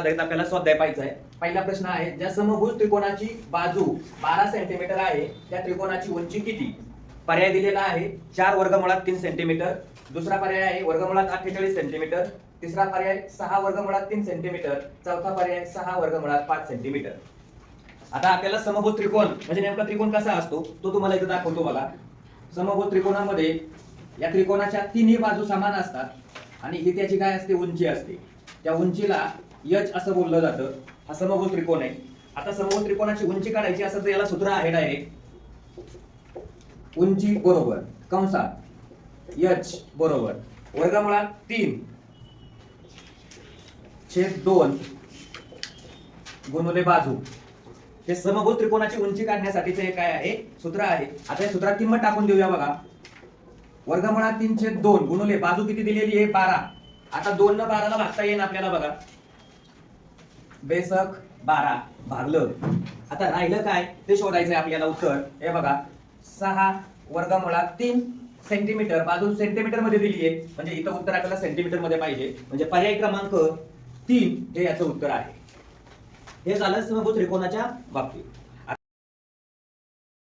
आधारित आपल्याला स्वाध्याय पाहायचा आहे। पहिला प्रश्न आहे, ज्या समभुज त्रिकोणाची बाजू 12 सेंटीमीटर आहे त्या त्रिकोणाची उंची किती? पर्याय दिलेला आहे 4 वर्गमुळात 3 सेंटीमीटर, दुसरा पर्याय आहे वर्गमुळात 48 सेंटीमीटर, तिसरा पर्याय 6 वर्गमुळात 3 सेंटीमीटर, चौथा पर्याय 6 वर्गमुळात 5 सेंटीमीटर। आता आपल्याला समभुज त्रिकोण म्हणजे नेमका त्रिकोण कसा असतो तो तुम्हाला इथे दाखवतो बघा। समभुज त्रिकोणामध्ये या त्रिकोणाच्या तिन्ही बाजू समान असतात आणि ही त्याची काय असते, उंची असते। त्या उंचीला h असं बोललं जातं। हा समभुज त्रिकोण आहे। आता समभुज त्रिकोणाची उंची काढायची असेल तर याला सूत्र आहे डायरेक्ट उंची बरोबर कंसात h बरोबर वर्गमुळात 3 छेद 2 गुणिले बाजू। हे समभुज त्रिकोणाची उंची काढण्यासाठीचे हे काय आहे, सूत्र आहे। आता या सूत्रात किंमत टाकून देऊया बघा। वर्गमुळात 3 छेद 2 गुणिले बाजू किती दिलेली आहे 12। आता 2 न 12 ला भागता येईल आपल्याला बघा। बेसक 12 भागलं। आता राहिलं काय ते शोधायचंय आपल्याला उत्तर। हे बघा 6 वर्गमुळात 3 सेंटीमीटर, बाजू सेंटीमीटर मध्ये दिली आहे म्हणजे इथं उत्तर आपल्याला सेंटीमीटर मध्ये पाहिजे, म्हणजे पर्याय क्रमांक 3 हे याचं उत्तर आहे। हे झालं समभुज त्रिकोणाच्या बाबतीत।